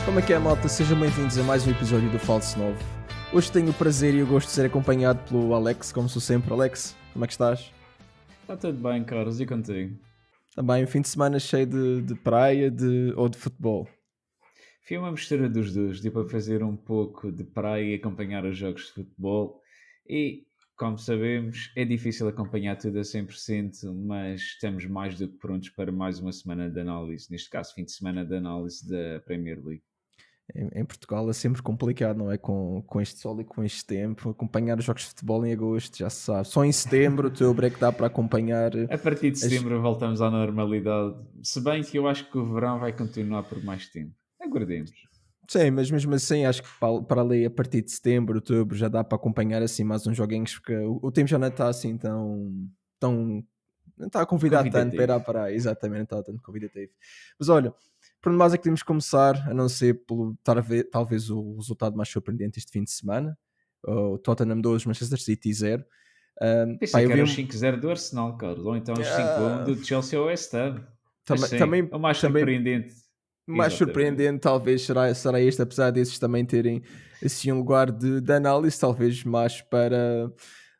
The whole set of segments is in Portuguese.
Como é que é, malta? Sejam bem-vindos a mais um episódio do Falso 9. Hoje tenho o prazer e o gosto de ser acompanhado pelo Alex, como sou sempre. Alex, como é que estás? Está tudo bem, Carlos, e contigo? Também um fim de semana cheio de praia ou de futebol. Foi uma mistura dos dois, deu para fazer um pouco de praia e acompanhar os jogos de futebol. E, como sabemos, é difícil acompanhar tudo a 100%, mas estamos mais do que prontos para mais uma semana de análise, neste caso, fim de semana de análise da Premier League. Em Portugal é sempre complicado, não é? Com este sol e com este tempo. Acompanhar os jogos de futebol em agosto, já se sabe. Só em setembro, o teu break dá para acompanhar A partir de as. setembro voltamos à normalidade, se bem que eu acho que o verão vai continuar por mais tempo. Aguardemos. Sim, mas mesmo assim acho que para ali a partir de setembro, outubro já dá para acompanhar assim mais uns joguinhos porque o tempo já não está assim tão não está a convidar tanto para ir à Convidativo. praia, exatamente, não está tanto convidativo. Mas olha, por mais é que temos que começar, a não ser pelo talvez o resultado mais surpreendente este fim de semana, o Tottenham 2, Manchester City 0. Pensei Pá, eu que vi era os 5-0 do Arsenal, Carlos, ou então os 5-1 ah, do Chelsea ao West Ham. Mas também, sim, também, o mais também surpreendente. mais Exatamente. surpreendente talvez será este, apesar desses também terem assim um lugar de análise, talvez mais para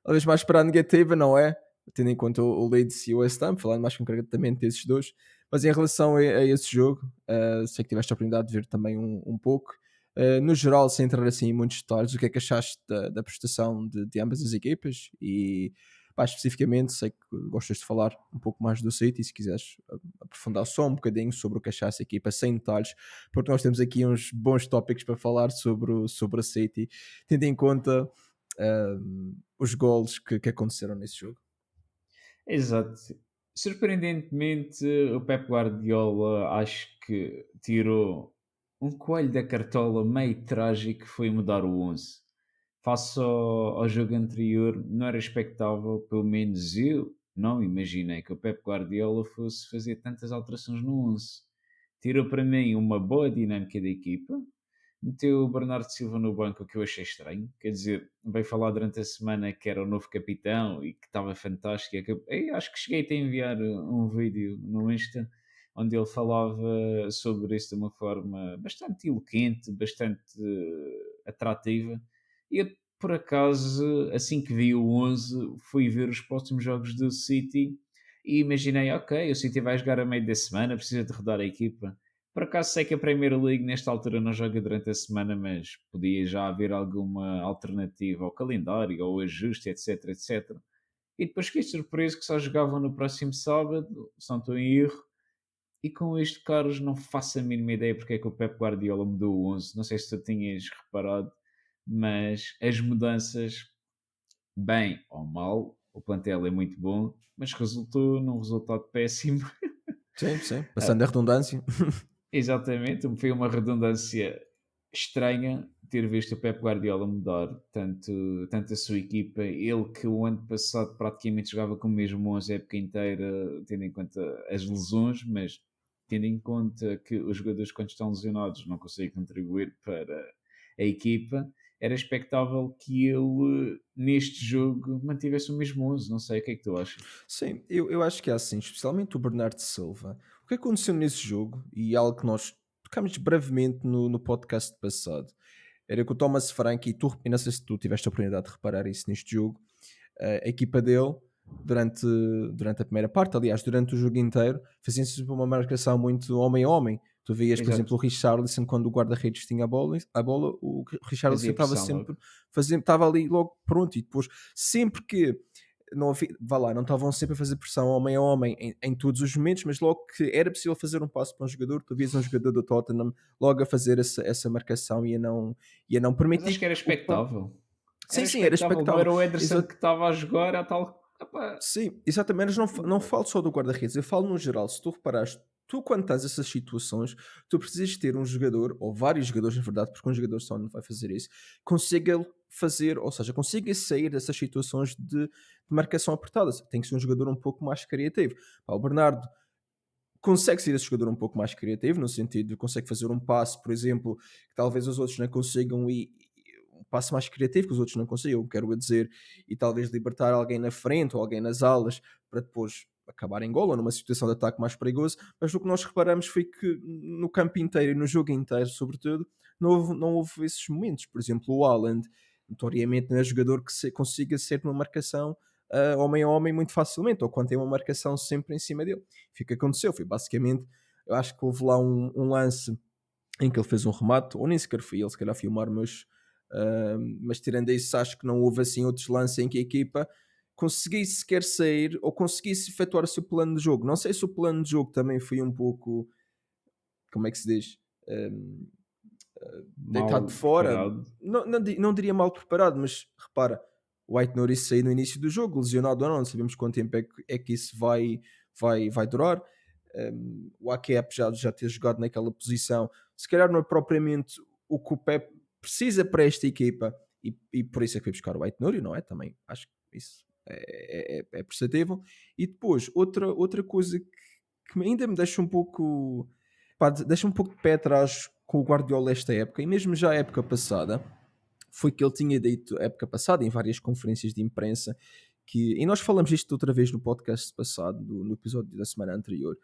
a negativa, não é? Tendo em conta o Leeds e o West Ham, falando mais concretamente desses dois. Mas em relação a esse jogo, sei que tiveste a oportunidade de ver também um pouco. No geral, sem entrar assim em muitos detalhes, o que é que achaste da prestação de ambas as equipas? E pá, especificamente, sei que gostas de falar um pouco mais do City, se quiseres aprofundar só um bocadinho sobre o que achaste a equipa, sem detalhes, porque nós temos aqui uns bons tópicos para falar sobre a City, tendo em conta os golos que aconteceram nesse jogo. Exato. Surpreendentemente, o Pep Guardiola acho que tirou um coelho da cartola meio trágico que foi mudar o 11. Face ao jogo anterior, não era expectável, pelo menos eu não imaginei que o Pep Guardiola fosse fazer tantas alterações no 11. Tirou para mim uma boa dinâmica da equipa, meteu o Bernardo Silva no banco, o que eu achei estranho. Quer dizer, veio falar durante a semana que era o novo capitão e que estava fantástico. Acho que cheguei a enviar um vídeo no Insta onde ele falava sobre isso de uma forma bastante eloquente, bastante atrativa. E eu, por acaso, assim que vi o 11, fui ver os próximos jogos do City e imaginei, ok, o City vai jogar a meio da semana, precisa de rodar a equipa. Por acaso sei que a Premier League nesta altura não joga durante a semana, mas podia já haver alguma alternativa ao calendário, ao ajuste, etc, etc. E depois fiquei surpreso que só jogavam no próximo sábado, se não estou em erro. E com isto, Carlos, não faço a mínima ideia porque é que o Pep Guardiola mudou o 11. Não sei se tu tinhas reparado, mas as mudanças, bem ou mal, o plantel é muito bom, mas resultou num resultado péssimo. Sim, sim, passando a redundância. Exatamente, foi uma redundância estranha ter visto o Pep Guardiola mudar tanto a sua equipa. Ele que o ano passado praticamente jogava com o mesmo 11 a época inteira, tendo em conta as lesões, mas tendo em conta que os jogadores, quando estão lesionados, não conseguem contribuir para a equipa, era expectável que ele, neste jogo, mantivesse o mesmo 11. Não sei, o que é que tu achas? Sim, eu acho que é assim, especialmente o Bernardo Silva. O que aconteceu nesse jogo, e algo que nós tocámos brevemente no podcast passado, era que o Thomas Frank, e não sei se tu tiveste a oportunidade de reparar isso neste jogo, a equipa dele, durante, durante a primeira parte, aliás, durante o jogo inteiro, fazia sempre uma marcação muito homem a homem. Tu vias, por exemplo, Exato, o Richarlison, quando o guarda-redes tinha a bola, o Richarlison fazia estava pressão sempre, logo. estava ali logo pronto, e depois, sempre que não havia, vá lá, não estavam sempre a fazer pressão homem a homem em todos os momentos, mas logo que era possível fazer um passo para um jogador, tu vias um jogador do Tottenham logo a fazer essa marcação e a não Mas permitir acho que era o que. expectável. Sim, Era sim, era expectável, não expectável. era o Ederson que estava a jogar a tal. Epá, Sim, exatamente, mas não falo só do guarda-redes, eu falo no geral. Se tu reparares, tu quando estás nessas situações, tu precisas ter um jogador, ou vários jogadores, na verdade, porque um jogador só não vai fazer isso, consiga fazer, ou seja, consiga sair dessas situações de marcação apertada. Tem que ser um jogador um pouco mais criativo. Pá, o Bernardo consegue ser esse jogador um pouco mais criativo, no sentido de consegue fazer um passe, por exemplo, que talvez os outros não consigam e um passe mais criativo que os outros não consigam, quero dizer, e talvez libertar alguém na frente ou alguém nas alas para depois acabar em gol ou numa situação de ataque mais perigoso, mas o que nós reparamos foi que no campo inteiro e no jogo inteiro, sobretudo, não houve esses momentos. Por exemplo, o Haaland, notoriamente, não é jogador que consiga ser numa marcação homem a homem muito facilmente, ou quando tem uma marcação sempre em cima dele. Foi o que aconteceu, foi basicamente, eu acho que houve lá um lance em que ele fez um remate, ou nem sequer foi ele, se calhar filmar, mas tirando isso, acho que não houve assim outros lances em que a equipa conseguisse sequer sair ou conseguisse efetuar o seu plano de jogo. Não sei se o plano de jogo também foi um pouco, como é que se diz? Um, Deitado de Mal fora, preparado. não diria mal preparado, mas repara, o White Norris saiu no início do jogo, lesionado ou não sabemos quanto tempo é que isso vai durar. O AKEP já ter jogado naquela posição, se calhar não é propriamente o que o Pep precisa para esta equipa, e por isso é que foi buscar o White Norris, não é? Também acho que isso é perceptível. E depois, outra coisa que ainda me deixa um pouco, pá, deixa um pouco de pé atrás com o Guardiola esta época, e mesmo já a época passada, foi que ele tinha dito, a época passada, em várias conferências de imprensa, e nós falamos isto outra vez no podcast passado, no episódio da semana anterior,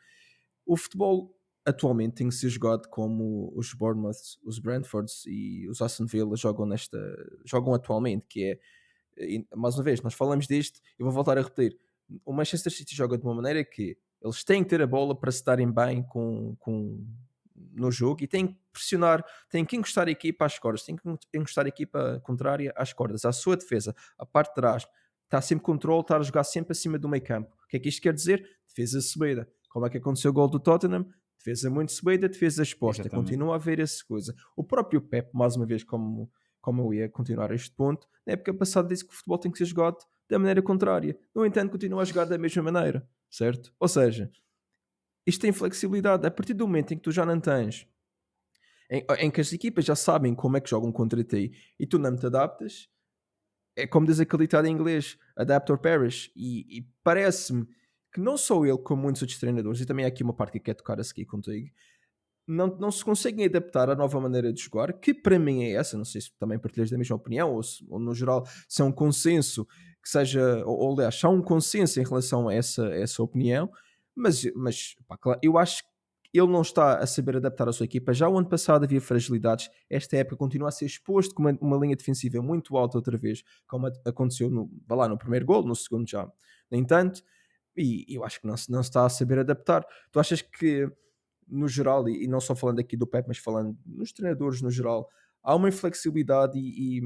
o futebol atualmente tem que ser jogado como os Bournemouth, os Brentfords e os Aston Villa jogam atualmente, que é, mais uma vez, nós falamos disto, eu vou voltar a repetir, o Manchester City joga de uma maneira que eles têm que ter a bola para se darem bem no jogo e têm que pressionar, têm que encostar a equipa às cordas, têm que encostar a equipa contrária às cordas, à sua defesa, à parte de trás, está sempre controle, está a jogar sempre acima do meio campo. O que é que isto quer dizer? Defesa subida. Como é que aconteceu o gol do Tottenham? Defesa muito subida, defesa exposta. Exatamente. Continua a haver essa coisa. O próprio Pep, mais uma vez, como eu ia continuar a este ponto, na época passada disse que o futebol tem que ser jogado da maneira contrária. No entanto, continua a jogar da mesma maneira, certo? Ou seja, isto tem flexibilidade. A partir do momento em que tu já não tens, em que as equipas já sabem como é que jogam contra ti e tu não te adaptas, é como diz aquele ditado em inglês, adapt or perish. E parece-me que não só ele, como muitos outros treinadores, e também há aqui uma parte que quer tocar a seguir contigo, não se conseguem adaptar à nova maneira de jogar, que para mim é essa, não sei se também partilhas da mesma opinião, ou no geral se é um consenso que seja, ou aliás, se há um consenso em relação a essa opinião, mas pá, claro, eu acho que ele não está a saber adaptar a sua equipa. Já o ano passado havia fragilidades, esta época continua a ser exposto com uma linha defensiva muito alta outra vez, como aconteceu vá lá, no primeiro gol, no segundo já, nem tanto, e eu acho que não se está a saber adaptar. Tu achas que no geral, e não só falando aqui do Pep, mas falando nos treinadores no geral, há uma inflexibilidade e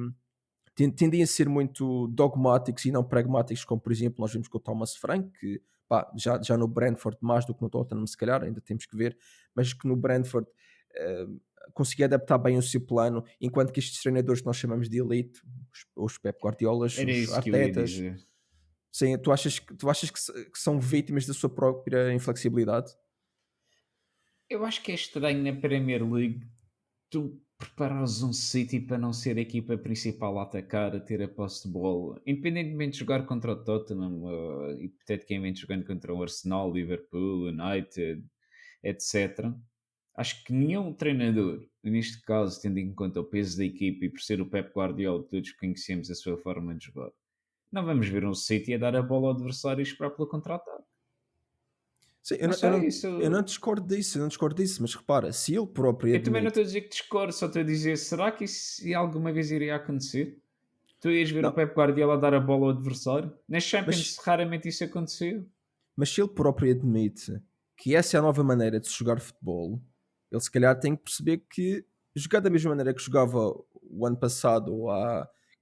tendem a ser muito dogmáticos e não pragmáticos, como por exemplo nós vimos com o Thomas Frank, que pá, já no Brentford, mais do que no Tottenham, se calhar, ainda temos que ver, mas que no Brentford eh, conseguia adaptar bem o seu plano, enquanto que estes treinadores que nós chamamos de elite, os Pep Guardiolas, Era os isso que eu ia Artetas, dizer. sim, tu achas que são vítimas da sua própria inflexibilidade? Eu acho que é estranho na Premier League tu preparares um City para não ser a equipa principal a atacar, a ter a posse de bola, independentemente de jogar contra o Tottenham, hipoteticamente jogando contra o Arsenal, Liverpool, United, etc. Acho que nenhum treinador, neste caso, tendo em conta o peso da equipa e por ser o Pep Guardiola, todos conhecemos a sua forma de jogar, não vamos ver um City a dar a bola ao adversário e esperar pelo contra-ataque. Sim, Não sei, eu não isso. discordo disso, mas repara, se ele próprio Eu também não admite. estou a dizer que discordo, só estou a dizer, será que isso alguma vez iria acontecer? Tu ias ver o Não, Pep Guardiola dar a bola ao adversário? Nas mas, Champions raramente isso aconteceu. mas se ele próprio admite que essa é a nova maneira de se jogar futebol, ele se calhar tem que perceber que jogar da mesma maneira que jogava o ano passado, ou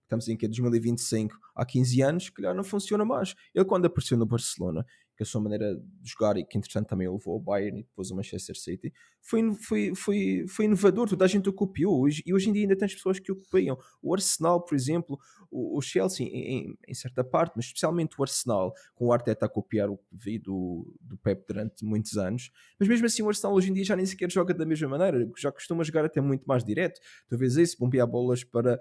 estamos em que 2025, há 15 anos, se calhar não funciona mais. Ele quando apareceu no Barcelona, que a sua maneira de jogar, e que entretanto também o levou ao Bayern e depois ao Manchester City, foi inovador, toda a gente o copiou, e hoje em dia ainda tens pessoas que o copiam. O Arsenal, por exemplo, o Chelsea em certa parte, mas especialmente o Arsenal, com o Arteta a copiar o que vi do Pep durante muitos anos, mas mesmo assim o Arsenal hoje em dia já nem sequer joga da mesma maneira, já costuma jogar até muito mais direto. Tu vês isso, bombear bolas para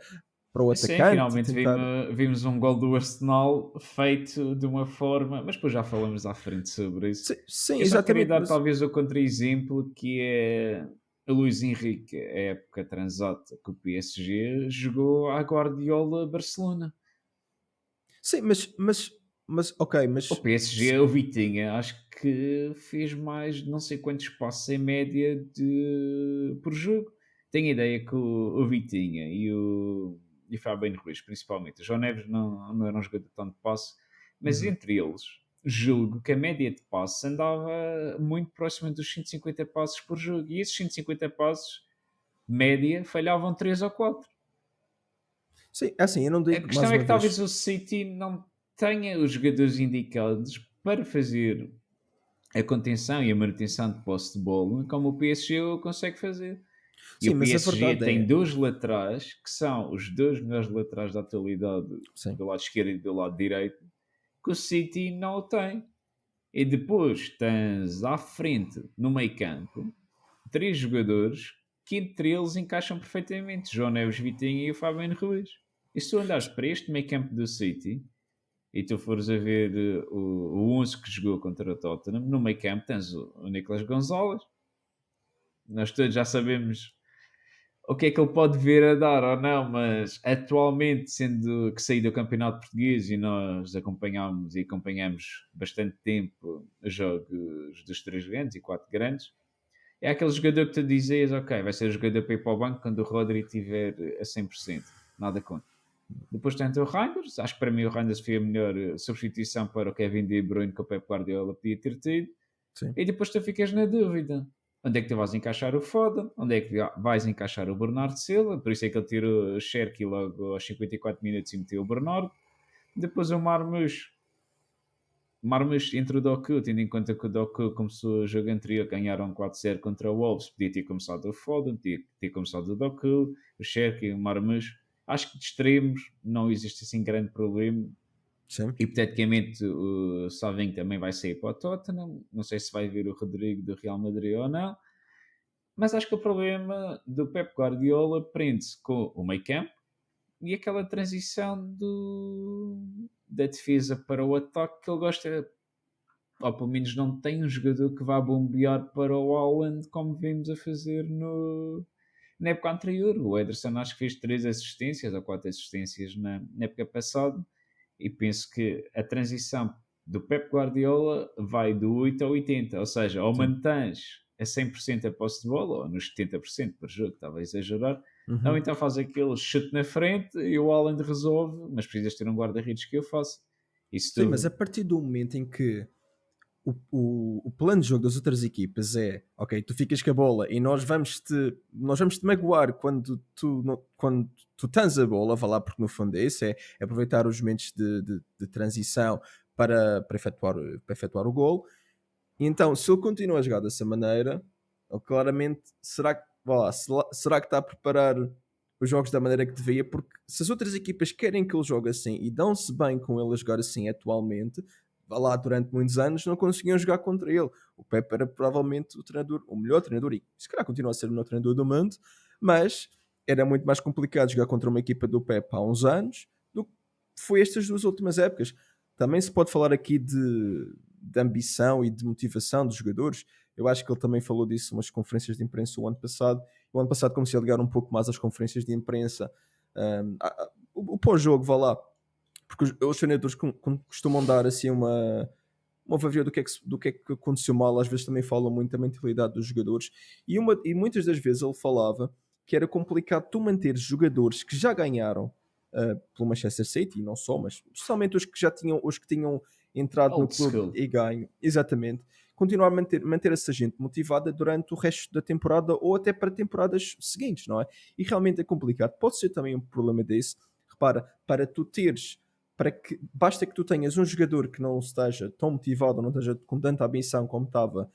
o Sim, atacante, finalmente tentar. vimos um gol do Arsenal feito de uma forma, mas depois já falamos à frente sobre isso. Sim, sim, Eu só queria exatamente, dar mas, talvez o contra-exemplo que é o Luís Henrique, a época transata que o PSG jogou à Guardiola Barcelona. sim, mas Mas, ok, O mas PSG, o Vitinha, acho que fez mais de não sei quantos passos em média por jogo. Tenho a ideia que o Vitinha e o Fabiano Ruiz, principalmente. O João Neves não era um jogador tão de passe, mas uhum. entre eles, julgo que a média de passes andava muito próxima dos 150 passes por jogo. E esses 150 passes, média, falhavam 3 ou 4. Sim, é assim, eu não A digo mais questão é uma que talvez vez. o City não tenha os jogadores indicados para fazer a contenção e a manutenção de posse de bola, como o PSG o consegue fazer. E Sim, o mas a PSG verdade tem é. dois laterais, que são os dois melhores laterais da atualidade, Sim, do lado esquerdo e do lado direito, que o City não o tem. E depois tens à frente, no meio campo, três jogadores que entre eles encaixam perfeitamente: João Neves, Vitinha e o Fabiano Ruiz. E se tu andares para este meio campo do City, e tu fores a ver o 11 que jogou contra o Tottenham, no meio campo tens o Nicolas Gonzalez. Nós todos já sabemos o que é que ele pode vir a dar ou não, mas atualmente, sendo que saí do Campeonato Português e nós acompanhámos e acompanhamos bastante tempo os jogos dos três grandes e quatro grandes, é aquele jogador que tu dizias, ok, vai ser o jogador para ir para o banco quando o Rodri estiver a 100%. Nada contra. Depois tem o Reinders. Acho que para mim o Reinders foi a melhor substituição para o Kevin De Bruyne que o Pep Guardiola podia ter tido. sim. E depois tu ficas na dúvida. Onde é que tu vais encaixar o Foden? Onde é que vais encaixar o Bernardo Silva? Por isso é que ele tirou o Cherki logo aos 54 minutos e meteu o Bernardo. Depois o Marmos entre o Doku, tendo em conta que o Doku começou o jogo anterior, ganharam 4-0 contra o Wolves, podia ter começado o Foden, podia ter começado o Doku, o Cherki, o Marmos. Acho que de extremos não existe assim grande problema. Sim. Hipoteticamente, o Savinho também vai sair para o Tottenham. Não sei se vai vir o Rodrigo do Real Madrid ou não. Mas acho que o problema do Pep Guardiola prende-se com o meio campo e aquela transição da defesa para o ataque que ele gosta, ou pelo menos não tem um jogador que vá bombear para o Haaland como vimos a fazer na época anterior. O Ederson acho que fez 3 assistências ou 4 assistências na época passada e penso que a transição do Pep Guardiola vai do 8 ao 80, ou seja, ou Sim. mantens a 100% a posse de bola, ou nos 70% por jogo, estava a exagerar, ou Uhum. então faz aquele chute na frente e o Haaland resolve, mas precisas ter um guarda-redes que o faça. E se Sim, mas a tu partir do momento em que o plano de jogo das outras equipas é ok, tu ficas com a bola e nós vamos te magoar quando tu tens a bola, vá lá, porque no fundo é isso, é aproveitar os momentos de transição para efetuar o gol. E então, se ele continua a jogar dessa maneira, ele claramente vá lá, será que está a preparar os jogos da maneira que devia? Porque se as outras equipas querem que ele jogue assim e dão-se bem com ele a jogar assim atualmente, vá lá, durante muitos anos não conseguiam jogar contra ele. O Pep era provavelmente o melhor treinador e se calhar continua a ser o melhor treinador do mundo, mas era muito mais complicado jogar contra uma equipa do Pep há uns anos do que foi estas duas últimas épocas. Também se pode falar aqui de ambição e de motivação dos jogadores. Eu acho que ele também falou disso nas conferências de imprensa o ano passado. O ano passado comecei a ligar um pouco mais às conferências de imprensa. O pós-jogo, vá lá, porque os treinadores costumam dar assim uma overview do que é que aconteceu mal, às vezes também falam muito da mentalidade dos jogadores, e muitas das vezes ele falava que era complicado tu manter jogadores que já ganharam pelo Manchester City, e não só, mas especialmente os que tinham entrado no old clube school. e ganho, exatamente, continuar a manter essa gente motivada durante o resto da temporada ou até para temporadas seguintes, não é? E realmente é complicado. Pode ser também um problema desse. Repara, basta que tu tenhas um jogador que não esteja tão motivado, não esteja com tanta ambição como estava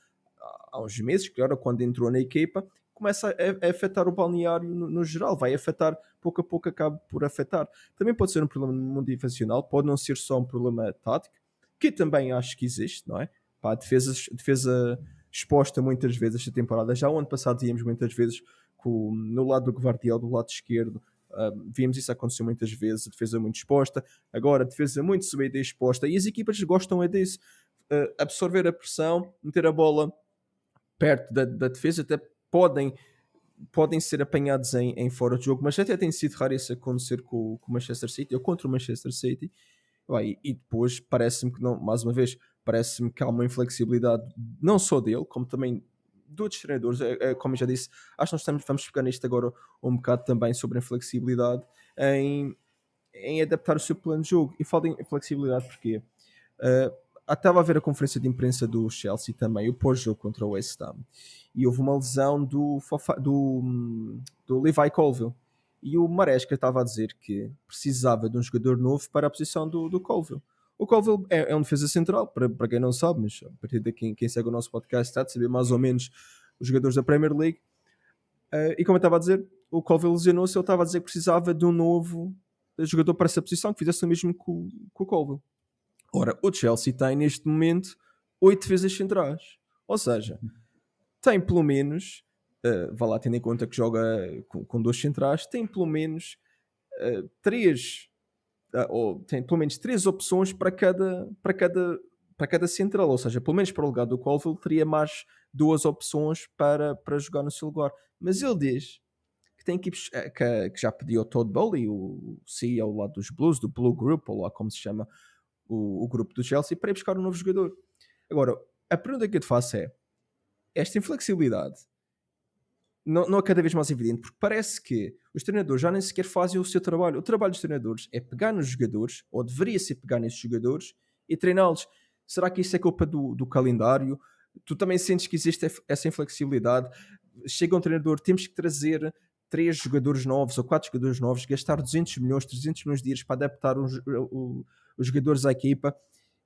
há uns meses, que era quando entrou na equipa, começa a afetar o balneário no geral, vai afetar, pouco a pouco acaba por afetar. Também pode ser um problema motivacional, pode não ser só um problema tático, que também acho que existe, não é? Pá, a defesa exposta muitas vezes esta temporada, já o ano passado víamos muitas vezes no lado do Guardiola, do lado esquerdo, vimos isso acontecer muitas vezes, a defesa muito exposta, agora a defesa muito subida e exposta, e as equipas gostam é disso, absorver a pressão, meter a bola perto da defesa, até podem ser apanhados em fora de jogo, mas até tem sido raro isso acontecer com o Manchester City ou contra o Manchester City. Bem, e depois parece-me que não, mais uma vez, parece-me que há uma inflexibilidade não só dele, como também de outros treinadores. Como eu já disse, acho que nós vamos ficar nisto agora um bocado também sobre a inflexibilidade em, em adaptar o seu plano de jogo. E falo em flexibilidade porque estava a ver a conferência de imprensa do Chelsea também, o pós-jogo contra o West Ham, e houve uma lesão do Levi Colville. E o Maresca estava a dizer que precisava de um jogador novo para a posição do Colville. O Colville é um defesa central, para quem não sabe, mas a partir daqui quem segue o nosso podcast está de saber mais ou menos os jogadores da Premier League. E como eu estava a dizer, o Colville lesionou-se, ele estava a dizer que precisava de um novo jogador para essa posição, que fizesse o mesmo com o Colville. Ora, o Chelsea tem neste momento 8 defesas centrais. Ou seja, tem pelo menos, vá lá tendo em conta que joga com 2 centrais, tem pelo menos 3, ou tem pelo menos 3 opções para cada central. Ou seja, pelo menos para o lugar do Colville teria mais 2 opções para jogar no seu lugar. Mas ele diz que tem equipes que já pediu o Todd Bowley, o CEO lá dos Blues, do Blue Group, ou lá como se chama o grupo do Chelsea, para ir buscar um novo jogador. Agora, a pergunta que eu te faço é: esta inflexibilidade não é cada vez mais evidente, porque parece que os treinadores já nem sequer fazem o seu trabalho. O trabalho dos treinadores é pegar nos jogadores, ou deveria ser pegar nesses jogadores, e treiná-los. Será que isso é culpa do calendário? Tu também sentes que existe essa inflexibilidade? Chega um treinador, temos que trazer 3 jogadores novos ou 4 jogadores novos, gastar 200 milhões, 300 milhões de dias para adaptar os jogadores à equipa,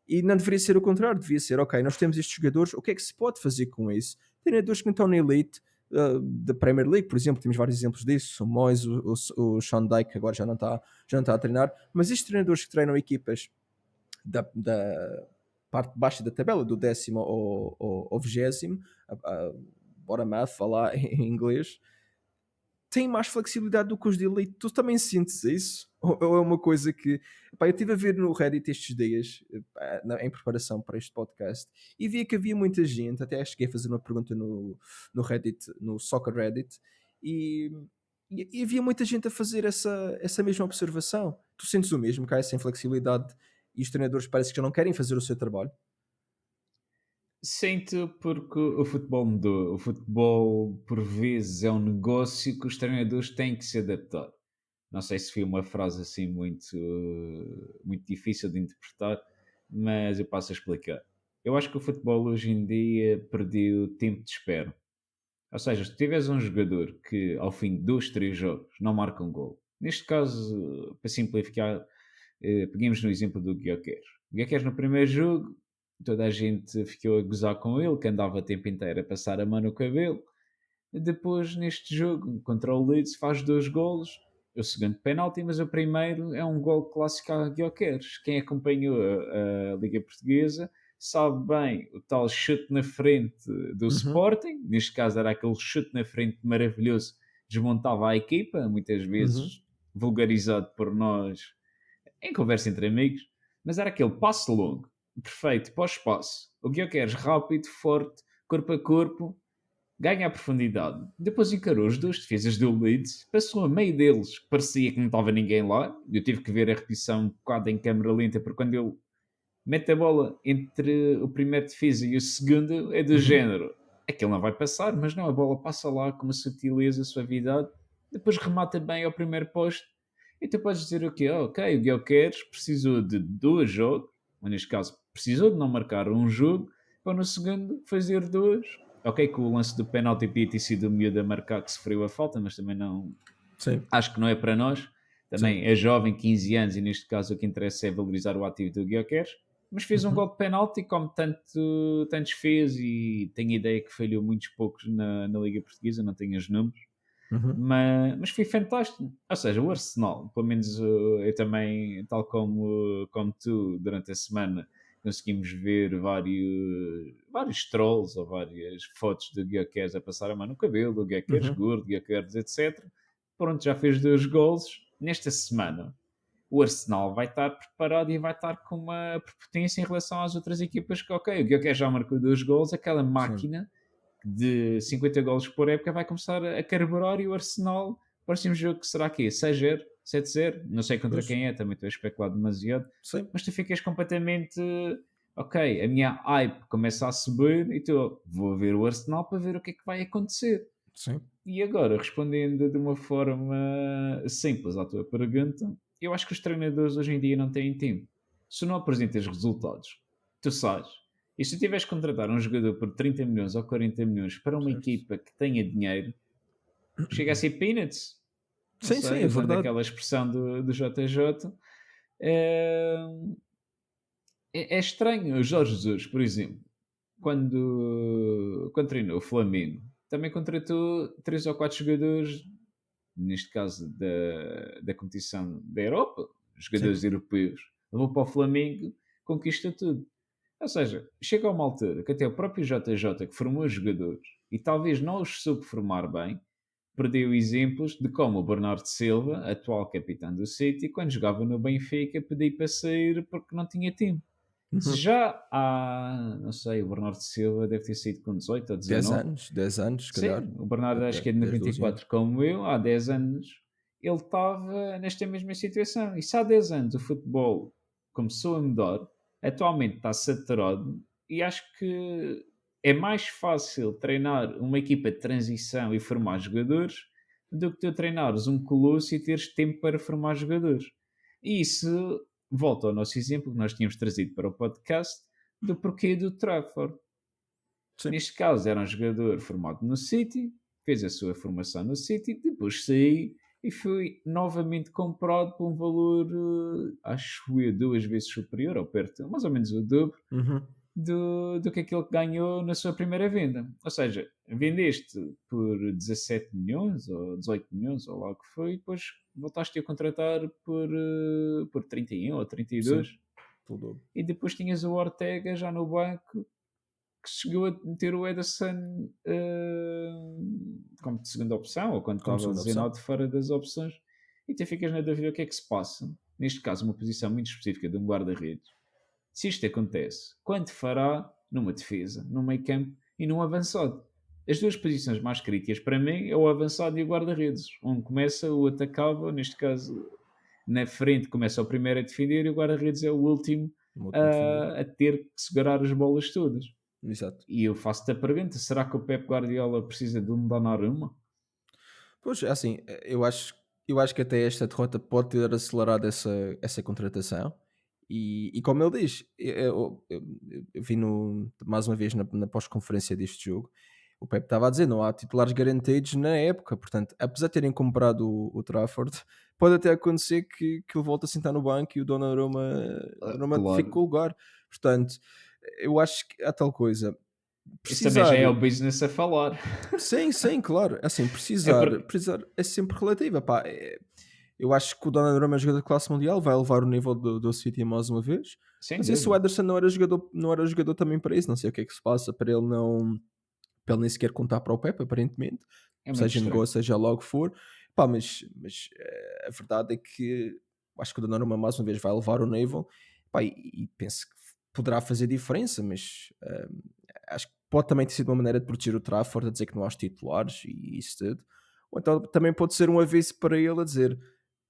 e não deveria ser o contrário, devia ser, ok, nós temos estes jogadores, o que é que se pode fazer com isso? Treinadores que não estão na elite da Premier League, por exemplo, temos vários exemplos disso, o Moyes, o Sean Dyche agora já não está a treinar, mas estes treinadores que treinam equipas da parte de baixo da tabela, do 10º ao 20º, bora math, falar em inglês, têm mais flexibilidade do que os de elite. Tu também sentes isso? Ou é uma coisa que... Pá, eu estive a ver no Reddit estes dias, em preparação para este podcast, e via que havia muita gente, até cheguei a fazer uma pergunta no Reddit, no Soccer Reddit, e, e havia muita gente a fazer essa mesma observação. Tu sentes o mesmo, que há essa inflexibilidade e os treinadores parece que já não querem fazer o seu trabalho? Sinto porque o futebol mudou. O futebol, por vezes, é um negócio que os treinadores têm que se adaptar. Não sei se foi uma frase assim muito difícil de interpretar, mas eu passo a explicar. Eu acho que o futebol hoje em dia perdeu tempo de espera. Ou seja, se tu tiveres um jogador que ao fim de 2, 3 jogos não marca um gol, neste caso, para simplificar, peguemos no exemplo do Gyökeres. O Gyökeres no primeiro jogo, toda a gente ficou a gozar com ele, que andava o tempo inteiro a passar a mão no cabelo. Depois, neste jogo, contra o Leeds, faz 2 golos. O segundo penalti, mas o primeiro é um gol clássico a Gyökeres. Quem acompanhou a Liga Portuguesa sabe bem o tal chute na frente do Uhum, Sporting. Neste caso era aquele chute na frente maravilhoso, desmontava a equipa, muitas uhum, vezes vulgarizado por nós em conversa entre amigos, mas era aquele passo longo, perfeito, para o espaço. O Gyökeres rápido, forte, corpo a corpo, ganha a profundidade. Depois encarou os dois defesas do Leeds, passou a meio deles, que parecia que não estava ninguém lá. Eu tive que ver a repetição um bocado em câmera lenta, porque quando ele mete a bola entre o primeiro defesa e o segundo, é do uhum, género. Aquele não vai passar, mas não, a bola passa lá com uma sutileza, suavidade, depois remata bem ao primeiro posto. E tu podes dizer o quê? Ok, o Guilherme precisou de 2 jogos, ou neste caso, precisou de não marcar um jogo, para no segundo fazer 2. Ok, que o lance do penalti podia ter sido o miúdo a marcar que sofreu a falta, mas também não, sim, acho que não é para nós. sim, Também é jovem, 15 anos, e neste caso o que interessa é valorizar o ativo do Gyökeres. Mas fez um uhum, gol de penalti, como tantos fez, e tenho ideia que falhou muitos poucos na Liga Portuguesa, não tenho os números. uhum, Mas foi fantástico. Ou seja, o Arsenal, pelo menos eu também, tal como tu, durante a semana, conseguimos ver vários trolls ou várias fotos de Gyökeres a passar a mão no cabelo, o Gyökeres uhum, gordo, Gyökeres etc. Pronto, já fez 2 golos. Nesta semana, o Arsenal vai estar preparado e vai estar com uma prepotência em relação às outras equipas que, ok, o Gyökeres já marcou 2 golos, aquela sim, máquina de 50 golos por época vai começar a carburar, e o Arsenal, próximo jogo que será que é? 6-0? 7-0, não sei contra Pois, quem é, também estou a especular demasiado, sim, mas tu ficas completamente, ok, a minha hype começa a subir e tu, vou ver o Arsenal para ver o que é que vai acontecer. sim, E agora, respondendo de uma forma simples à tua pergunta, eu acho que os treinadores hoje em dia não têm tempo. Se não apresentas resultados, tu sabes. E se tiveres que contratar um jogador por 30 milhões ou 40 milhões para uma certo. equipa que tenha dinheiro, chega a ser peanuts. Não Sim, sim, é sei, usando verdade. aquela expressão do JJ. É, é estranho. O Jorge Jesus, por exemplo, quando treinou o Flamengo, também contratou 3 ou 4 jogadores, neste caso da competição da Europa, Sim. jogadores europeus. Levou para o Flamengo, conquista tudo. Ou seja, chega a uma altura que até o próprio JJ, que formou os jogadores e talvez não os soube formar bem, perdeu exemplos de como o Bernardo Silva, atual capitão do City, quando jogava no Benfica, pediu para sair porque não tinha tempo. Se Uhum. já há, não sei, o Bernardo Silva deve ter saído com 18 ou 10 19. anos, 10 anos, se calhar. Sim, o Bernardo acho que é de 10, 12 anos. 94 como eu, há 10 anos ele estava nesta mesma situação. E se há 10 anos o futebol começou a mudar, atualmente está saturado e acho que é mais fácil treinar uma equipa de transição e formar jogadores do que tu treinares um colosso e teres tempo para formar jogadores. E isso volta ao nosso exemplo que nós tínhamos trazido para o podcast do porquê do Trafford. Sim. Neste caso, era um jogador formado no City, fez a sua formação no City, depois saí e foi novamente comprado por um valor, acho eu, 2 vezes superior, ou perto, mais ou menos o dobro, Uhum. do que aquele que ganhou na sua primeira venda. Ou seja, vendeste por 17 milhões ou 18 milhões, ou lá o que foi, e depois voltaste a contratar por 31 ou Sim, 32, tudo. e depois tinhas o Ortega já no banco que chegou a meter o Ederson como de segunda opção, ou quando Como estava segunda opção. lesionado fora das opções, e tu ficas na dúvida o que é que se passa. Neste caso, uma posição muito específica de um guarda-redes. Se isto acontece, quanto fará numa defesa, num meio campo e num avançado? As duas posições mais críticas para mim é o avançado e o guarda-redes. Um começa, o outro acaba, neste caso, na frente começa o primeiro a defender e o guarda-redes é o último Um último defender. a ter que segurar as bolas todas. Exato. E eu faço-te a pergunta: será que o Pep Guardiola precisa de um Donnarumma? Pois, é assim, eu acho que até esta derrota pode ter acelerado essa contratação. E como ele diz, eu vi mais uma vez na pós-conferência deste jogo, o Pep estava a dizer, não há titulares garantidos na época, portanto, apesar de terem comprado o Trafford, pode até acontecer que ele volte a sentar no banco e o Donnarumma fique com Claro. o lugar. Portanto, eu acho que há tal coisa. Isso também já Precisar. é o business a falar. Sim, sim, claro. Assim, É precisar, porque, precisar é sempre relativo. Epá, eu acho que o Donnarumma é um jogador de classe mundial, vai elevar o nível do City mais uma vez. sem Mas esse o dúvida, Ederson não era jogador também para isso. Não sei o que é que se passa para ele nem sequer contar para o Pepe, aparentemente. é muito Seja estranho. negócio, seja logo for. Pá, mas a verdade é que acho que o Donnarumma mais uma vez vai elevar o nível. Pá, e penso que poderá fazer diferença, mas acho que pode também ter sido uma maneira de proteger o Trafford, a dizer que não há os titulares e isso tudo. Ou então também pode ser um aviso para ele a dizer: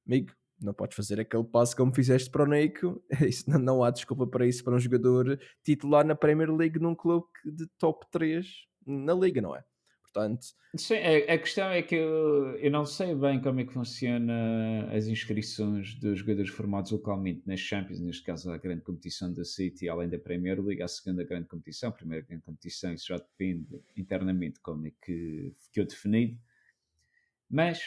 amigo, não podes fazer aquele passo como fizeste para o Neiko. Isso, não há desculpa para isso para um jogador titular na Premier League num clube de top 3 na liga, não é? Portanto, Sim, a questão é que eu não sei bem como é que funciona as inscrições dos jogadores formados localmente nas Champions, neste caso a grande competição da City, além da Premier League, a segunda grande competição, a primeira grande competição, isso já depende internamente como é que ficou definido, mas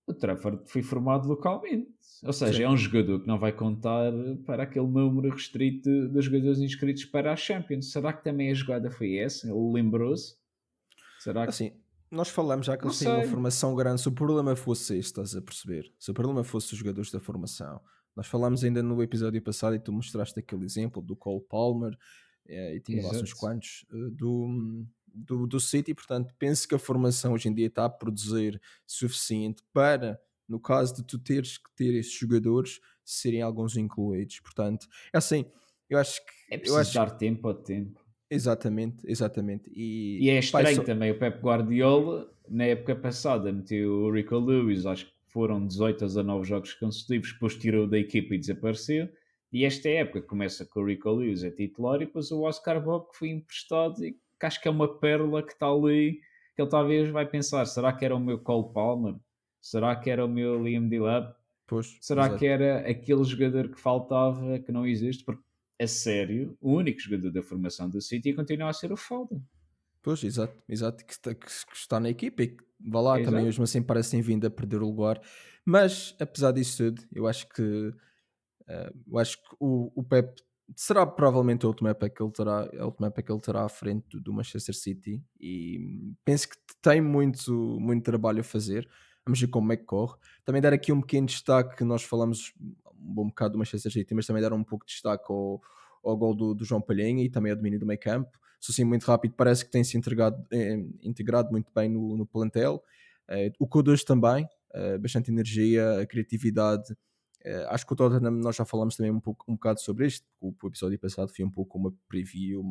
o Trafford foi formado localmente, ou seja, sim. é um jogador que não vai contar para aquele número restrito de jogadores inscritos para a Champions. Será que também a jogada foi essa? Ele lembrou-se? Será que... Assim, nós falamos já que Não eles têm uma sei. formação grande. Se o problema fosse esse, estás a perceber? Se o problema fosse os jogadores da formação, nós falámos ainda no episódio passado e tu mostraste aquele exemplo do Cole Palmer e tinha lá uns Exato. quantos do City. Portanto, penso que a formação hoje em dia está a produzir suficiente para, no caso de tu teres que ter esses jogadores, serem alguns incluídos. Portanto, é assim, eu acho que. É Eu preciso acho que dar tempo ao tempo. exatamente, exatamente. E E é pai, estranho também o Pep Guardiola, na época passada, meteu o Rico Lewis, acho que foram 18 a 19 jogos consecutivos, depois tirou da equipa e desapareceu. E esta época começa com o Rico Lewis a titular e depois o Oscar Bob que foi emprestado e que acho que é uma pérola que está ali, que ele talvez vai pensar, será que era o meu Cole Palmer? Será que era o meu Liam Delap? Pois, Será que exato. era aquele jogador que faltava, que não existe? Porque, a sério, o único jogador da formação do City continua a ser o Foden. Pois, exato, exato, que está na equipa e que vá lá também Exato. mesmo assim parece que tem vindo a perder o lugar. Mas apesar disso tudo, eu acho que o Pep será provavelmente a última época que ele terá, a última época que ele terá à frente do Manchester City e penso que tem muito trabalho a fazer. Vamos ver como é que corre. Também dar aqui um pequeno destaque, nós falamos um bom bocado do Manchester City, mas também dar um pouco de destaque ao gol do João Palhinha e também ao domínio do meio campo. Se assim muito rápido, parece que tem se integrado muito bem no plantel. O Kudus também, bastante energia, criatividade. Acho que o Tottenham, nós já falamos também um bocado sobre isto, porque o episódio passado foi um pouco uma preview,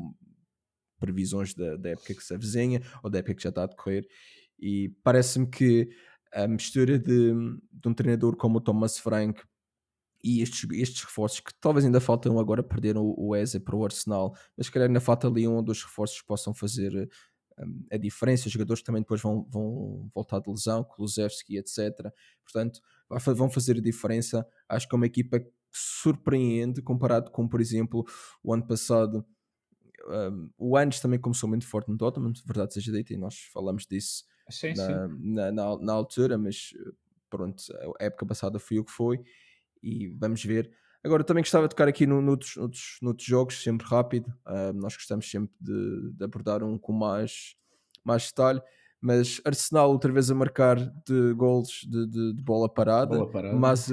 previsões da época que se avizinha ou da época que já está a decorrer, e parece-me que a mistura de um treinador como o Thomas Frank e estes reforços que talvez ainda faltam agora, perderam o Eze para o Arsenal, mas se calhar ainda falta ali um ou dois reforços que possam fazer a diferença. Os jogadores também depois vão voltar de lesão, Kulusevski, etc. Portanto, vão fazer a diferença. Acho que é uma equipa que surpreende comparado com, por exemplo, o ano passado. O Andes também começou muito forte no Tottenham, verdade seja dita, e nós falamos disso Sim, sim. na altura, mas pronto, a época passada foi o que foi e vamos ver. Agora também gostava de tocar aqui noutros jogos, sempre rápido. Nós gostamos sempre de abordar um com mais detalhe. Mas Arsenal outra vez a marcar de golos de bola parada, Bola parada. mas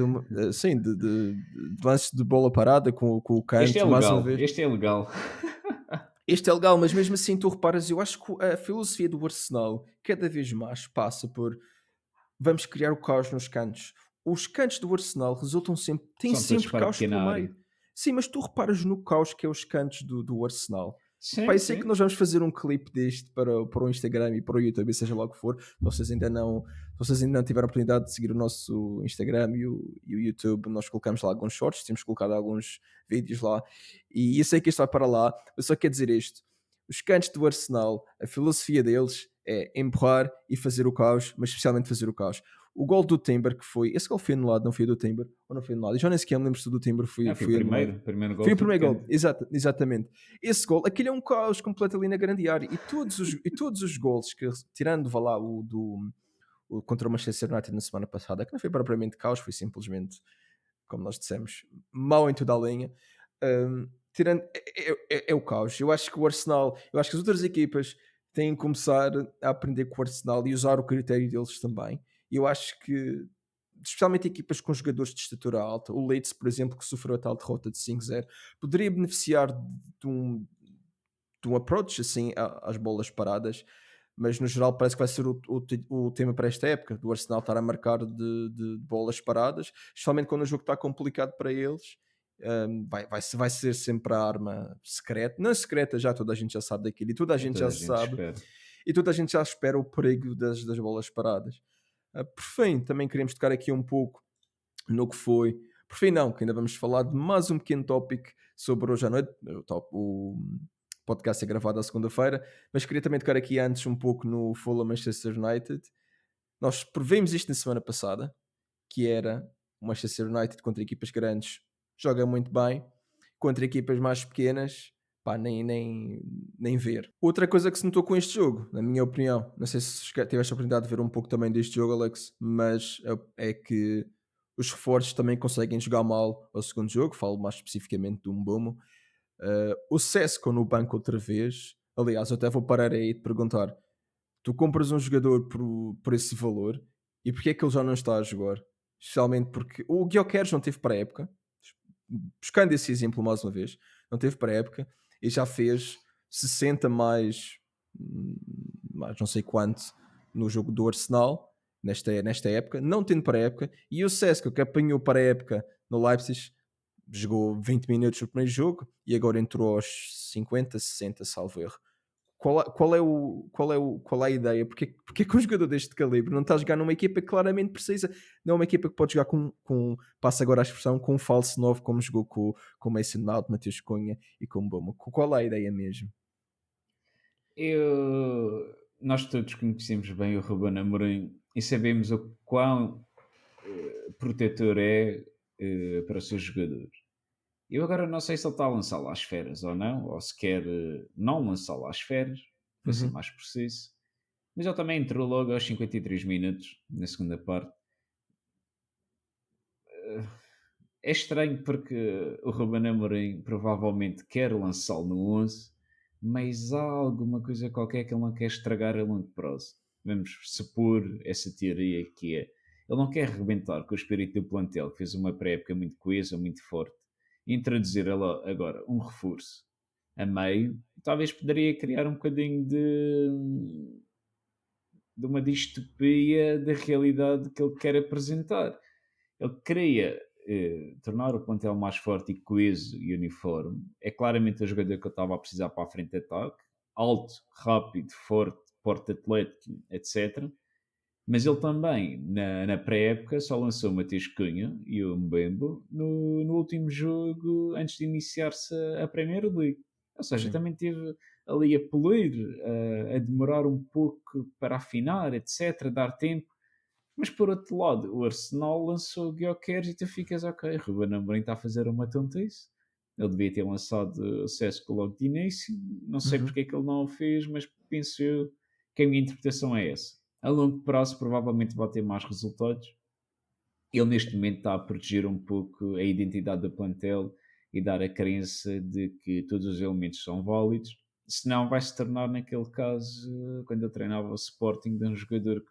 sim, de lance de bola parada com o Este é canto, mais uma legal, vez. este é legal. Este é legal, mas mesmo assim tu reparas, eu acho que a filosofia do Arsenal cada vez mais passa por vamos criar o caos nos cantos. Os cantos do Arsenal resultam sempre, têm São todos sempre para a caos pequena pelo meio. área. Sim, mas tu reparas no caus que é os cantos do Arsenal. Pá, Sim, eu sei que sim. nós vamos fazer um clipe deste para o Instagram e para o YouTube, e seja lá o que for. Se vocês ainda não tiveram a oportunidade de seguir o nosso Instagram e o YouTube, nós colocamos lá alguns shorts, temos colocado alguns vídeos lá. E eu sei que isto vai para lá, eu só quero dizer isto. Os cantos do Arsenal, a filosofia deles é empurrar e fazer o caos, mas especialmente fazer o caos. O gol do Timber, que foi. Esse gol foi anulado, não foi do Timber? Ou não foi anulado? Eu já nem sequer me lembro se o do Timber Não, foi o foi anulado. primeiro Foi gol o foi de primeiro gol, canto. exatamente. Esse gol, aquele é um caos completo ali na grande área. E todos os gols, tirando vá lá, contra o Manchester United na semana passada, que não foi propriamente caos, foi simplesmente, como nós dissemos, mau em toda a linha. Tirando, é o caos. Eu acho que o Arsenal, eu acho que as outras equipas têm que começar a aprender com o Arsenal e usar o critério deles também. Eu acho que, especialmente equipas com jogadores de estatura alta, o Leeds, por exemplo, que sofreu a tal derrota de 5-0, poderia beneficiar de um approach assim às bolas paradas, mas no geral parece que vai ser o tema para esta época, do Arsenal estar a marcar de bolas paradas, especialmente quando o jogo está complicado para eles. Vai ser sempre a arma secreta, não secreta, já toda a gente já sabe daquilo e toda a É gente toda já a gente sabe espera. e toda a gente já espera o perigo das bolas paradas. Por fim, também queremos tocar aqui um pouco no que foi. Por fim, não, que ainda vamos falar de mais um pequeno tópico sobre hoje à noite. O podcast é gravado à segunda-feira, mas queria também tocar aqui antes um pouco no Fulham Manchester United. Nós previmos isto na semana passada, que era o Manchester United contra equipas grandes joga muito bem, contra equipas mais pequenas, pá, nem ver. Outra coisa que se notou com este jogo, na minha opinião, não sei se tiveste a oportunidade de ver um pouco também deste jogo, Alex, mas é que os reforços também conseguem jogar mal ao segundo jogo, falo mais especificamente do Mbomo. O Sesco no banco outra vez, aliás, eu até vou parar aí de perguntar, tu compras um jogador por esse valor e porque é que ele já não está a jogar? Especialmente porque o Gyökeres não teve para a época, buscando esse exemplo mais uma vez, não teve para a época e já fez 60 mais não sei quanto no jogo do Arsenal nesta época, não tendo para a época, e o Sesko que apanhou para a época no Leipzig jogou 20 minutos no primeiro jogo e agora entrou aos 50, 60, salvo erro. qual é a ideia? Porque é que um jogador deste calibre não está a jogar numa equipa que claramente precisa, não é uma equipa que pode jogar passa agora a expressão, com um falso 9 como jogou com o Mason Mount, Mateus Cunha e com o Mboma. Qual é a ideia mesmo? Nós todos conhecemos bem o Ruben Amorim e sabemos o quão protetor é para os seus jogadores. Eu agora não sei se ele está a lançá-lo às férias ou não, ou se quer não lançá-lo às férias, para ser Uhum, mais preciso. Mas ele também entrou logo aos 53 minutos, na segunda parte. É estranho porque o Ruben Amorim provavelmente quer lançá-lo no 11, mas há alguma coisa qualquer que ele não quer estragar a longo prazo. Vamos supor essa teoria que é, ele não quer arrebentar com o espírito do plantel, que fez uma pré-época muito coesa, muito forte, e introduzir ela agora um reforço a meio, talvez poderia criar um bocadinho de uma distopia da realidade que ele quer apresentar. Ele queria tornar o plantel mais forte e coeso e uniforme. É claramente o jogador que eu estava a precisar para a frente de ataque. Alto, rápido, forte, porte atlético, etc. Mas ele também, na pré-época, só lançou o Matheus Cunha e o Mbembo no último jogo antes de iniciar-se a Premier League. Ou seja, sim. também teve ali a polir, a demorar um pouco para afinar, etc., dar tempo. Mas por outro lado, o Arsenal lançou o Gyökeres e tu ficas, ok, Ruben Amorim está a fazer uma tontice. Ele devia ter lançado o Sesco logo de início. Não sei Uhum. porque é que ele não o fez, mas penso eu que a minha interpretação é essa. A longo prazo provavelmente vai ter mais resultados. Ele neste momento está a proteger um pouco a identidade do plantel e dar a crença de que todos os elementos são válidos. Senão vai se tornar naquele caso, quando eu treinava o Sporting, de um jogador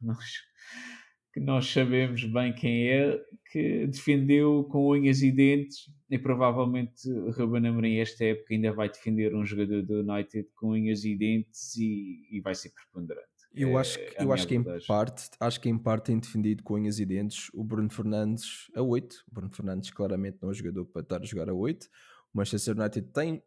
que nós sabemos bem quem é, que defendeu com unhas e dentes, e provavelmente o Ruben Amorim esta época ainda vai defender um jogador do United com unhas e dentes e vai ser preponderante. Eu acho que, É a eu minha acho que em abordagem. parte, acho que em parte tem defendido com unhas e dentes o Bruno Fernandes a 8. O Bruno Fernandes claramente não é um jogador para estar a jogar a 8. O Manchester United tem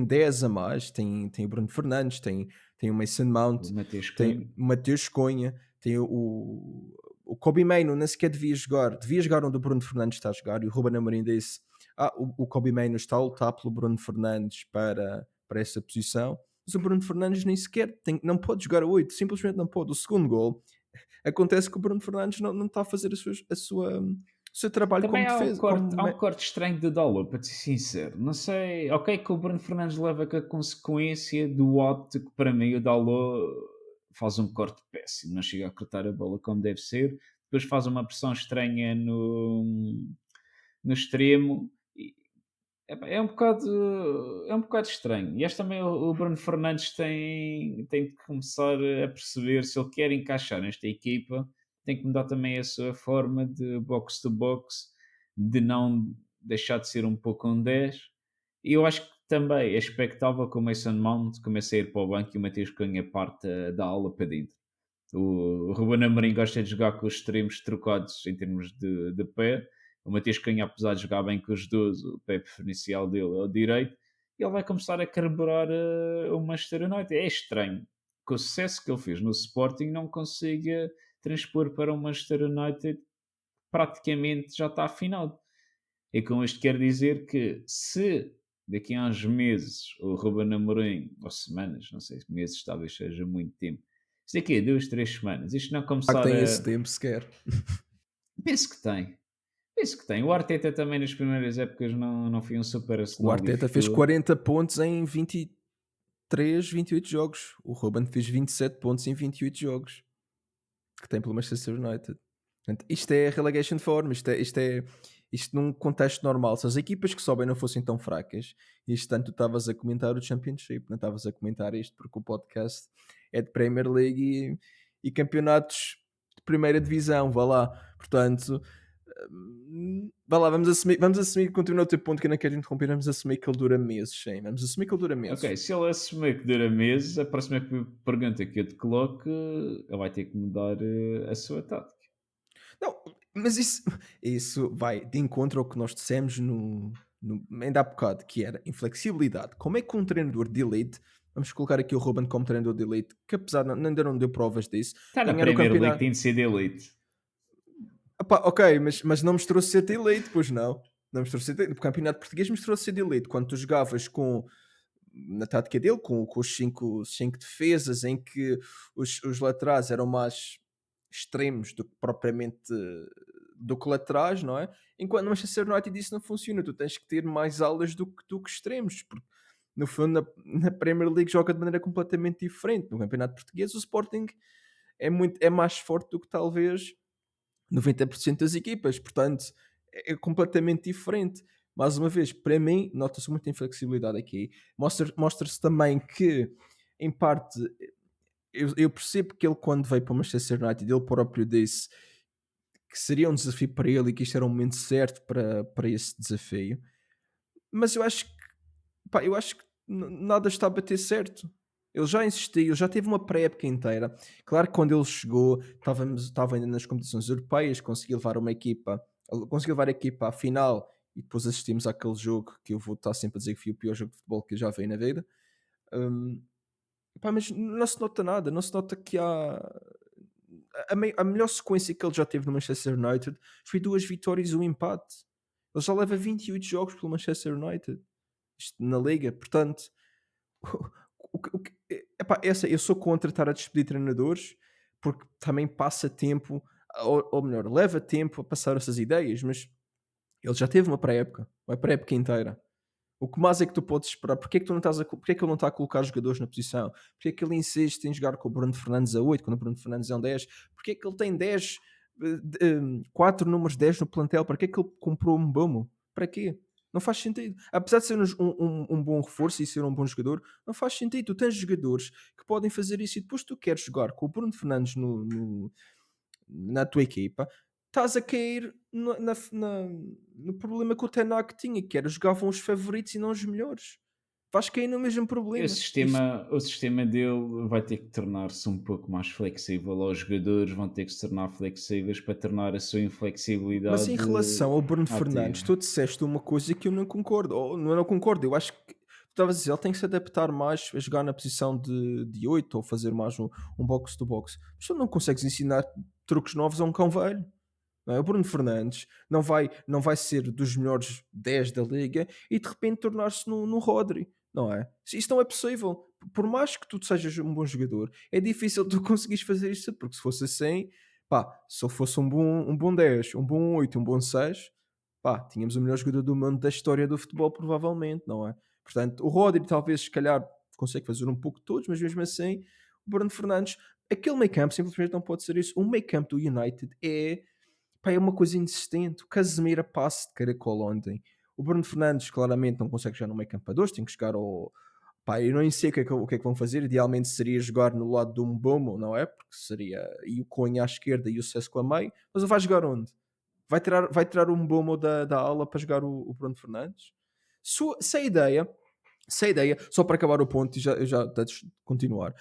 10 a mais, tem o Bruno Fernandes, tem o Mason Mount, O Mateus tem Cunha. o Mateus Cunha, tem o Kobe Maino, nem sequer devia jogar onde o Bruno Fernandes está a jogar, e o Ruben Amorim disse, o Kobe Maino está a lutar pelo Bruno Fernandes para essa posição, mas o Bruno Fernandes nem sequer não pode jogar a 8, simplesmente não pode. O segundo gol acontece que o Bruno Fernandes não está a fazer o seu trabalho Também como há um defesa, corte, há um corte estranho de Dalot, para ser sincero. Não sei, ok que o Bruno Fernandes leva com a consequência do óbito que para mim o Dalot faz um corte péssimo, não chega a cortar a bola como deve ser, depois faz uma pressão estranha no extremo. Epá, é um bocado estranho. E acho também o Bruno Fernandes tem de começar a perceber se ele quer encaixar nesta equipa, tem que mudar também a sua forma de box to box, de não deixar de ser um pouco um 10. E eu acho que também é expectável que o Mason Mount comece a ir para o banco e o Matheus Cunha parte da aula para dentro. O Ruben Amorim gosta de jogar com os extremos trocados em termos de pé. O Matias Cunha, apesar de jogar bem com os dois, o pé preferencial dele é o direito. E ele vai começar a carburar o Manchester United. É estranho que o sucesso que ele fez no Sporting não consiga transpor para o Manchester United, praticamente já está afinado. E com isto quero dizer que se daqui a uns meses o Ruben Amorim, ou semanas, não sei, meses talvez seja muito tempo, se daqui a 2, 3 semanas isto não que começar tem esse a... tempo sequer. Penso que tem. Penso que tem. O Arteta também nas primeiras épocas não foi um super O Arsenal e Arteta fez ficou. 40 pontos em 23, 28 jogos. O Ruben fez 27 pontos em 28 jogos que tem pelo Manchester United. Portanto, isto é relegation form, isto num contexto normal. Se as equipas que sobem não fossem tão fracas, isto tanto tu estavas a comentar o Championship, não estavas a comentar isto porque o podcast é de Premier League e campeonatos de primeira divisão, vá lá. Portanto, vá lá, vamos assumir que continua o teu ponto que eu não quero interromper, vamos assumir que ele dura meses, sim, vamos assumir que ele dura meses. Ok, se ele assumir que dura meses, a próxima pergunta que eu te coloco, ele vai ter que mudar a sua tática. Não, mas isso vai de encontro ao que nós dissemos ainda há bocado, que era inflexibilidade. Como é que um treinador de elite, vamos colocar aqui o Ruben como treinador de elite, que apesar de ainda não deu provas disso, Está na ganhar o Premier League, campeonato. tem de ser de elite. Epá, ok, mas não mostrou ser de elite, pois não. Não mostrou ser de elite. O campeonato português mostrou ser de elite. Quando tu jogavas na tática dele, com os cinco defesas, em que os laterais eram mais extremos do que propriamente do que laterais, não é? Enquanto no Manchester United isso não funciona, tu tens que ter mais alas do que extremos, porque no fundo na Premier League joga de maneira completamente diferente. No campeonato português o Sporting é mais forte do que talvez 90% das equipas, portanto é completamente diferente. Mais uma vez, para mim, nota-se muita inflexibilidade aqui. Mostra-se também que, em parte, eu percebo que ele, quando veio para o Manchester United, ele próprio disse que seria um desafio para ele e que isto era o momento certo para esse desafio. Mas eu acho que nada está a bater certo. Ele já insistiu, já teve uma pré-época inteira. Claro que quando ele chegou, estava ainda nas competições europeias, conseguiu levar a equipa à final e depois assistimos àquele jogo que eu vou estar sempre a dizer que foi o pior jogo de futebol que eu já vi na vida. Hum, mas não se nota nada, não se nota que há. A melhor sequência que ele já teve no Manchester United foi 2 vitórias e um empate. Ele já leva 28 jogos pelo Manchester United na liga, portanto, eu sou contra estar a despedir treinadores porque também passa tempo, ou melhor, leva tempo a passar essas ideias, mas ele já teve uma pré-época inteira. O que mais é que tu podes esperar? Porque é que, tu não estás porque é que ele não está a colocar jogadores na posição? Porque é que ele insiste em jogar com o Bruno Fernandes a 8 quando o Bruno Fernandes é um 10? Porque é que ele tem 10, 4 números 10 no plantel? Para que é que ele comprou um Bomo? Para quê? Não faz sentido. Apesar de ser um bom reforço e ser um bom jogador, não faz sentido. Tu tens jogadores que podem fazer isso e depois tu queres jogar com o Bruno Fernandes na tua equipa, estás a cair no problema que o Ten Hag tinha, que era jogavam os favoritos e não os melhores. Vais cair no mesmo E o problema. sistema dele vai ter que tornar-se um pouco mais flexível. Os jogadores vão ter que se tornar flexíveis para tornar a sua Mas em inflexibilidade relação ao Bruno Fernandes, ativa. tu disseste uma coisa que eu não concordo. Ou não concordo, eu acho que tu estavas a dizer, ele tem que se adaptar mais a jogar na posição de 8 ou fazer mais um box-to-box. Mas tu não consegues ensinar truques novos a um cão velho. Não é? O Bruno Fernandes não vai ser dos melhores 10 da liga e de repente tornar-se no Rodri, não é? Isso não é possível. Por mais que tu sejas um bom jogador, é difícil tu conseguires fazer isto, porque se fosse assim, pá, se eu fosse um bom 10, um bom 8, um bom 6, pá, tínhamos o melhor jogador do mundo da história do futebol, provavelmente, não é? Portanto, o Rodri talvez, se calhar, consegue fazer um pouco de todos, mas mesmo assim, o Bruno Fernandes, aquele meio campo simplesmente não pode ser isso. O meio campo do United é uma coisa insistente. O Casemiro a passe de caracol ontem. O Bruno Fernandes claramente não consegue jogar no meio campo a dois, tem que jogar ao. Pá, eu nem sei o que é que vão fazer. Idealmente seria jogar no lado do Mbomo, não é? Porque seria e o Cunha à esquerda e o Sesco a meio. Mas ele vai jogar onde? Vai tirar o Mbomo da ala para jogar o Bruno Fernandes? Se a ideia, só para acabar o ponto e já antes de continuar,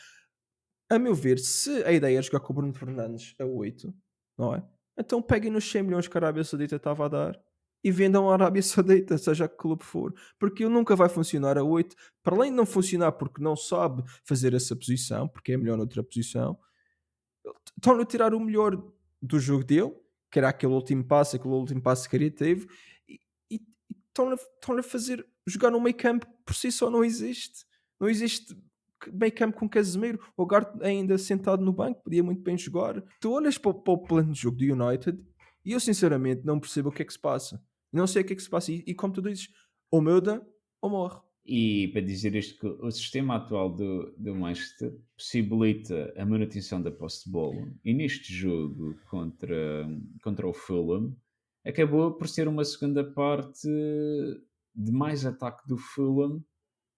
a meu ver, se a ideia é jogar com o Bruno Fernandes a 8, não é? Então peguem nos 100 milhões que a Arábia Saudita estava a dar e vendam a Arábia Saudita, seja que clube for. Porque ele nunca vai funcionar a 8. Para além de não funcionar porque não sabe fazer essa posição, porque é melhor noutra posição, estão-lhe a tirar o melhor do jogo dele, que era aquele último passe que ele teve, e estão-lhe a fazer jogar no meio campo que por si só não existe. Não existe meio campo com Casemiro. O Garto ainda sentado no banco, podia muito bem jogar. Tu olhas para o plano de jogo do United e eu sinceramente não percebo o que é que se passa. Não sei o que é que se passa. E como tu dizes, ou muda ou morre. E para dizer isto, que o sistema atual do Manchester possibilita a manutenção da posse de bola. E neste jogo contra o Fulham, acabou por ser uma segunda parte de mais ataque do Fulham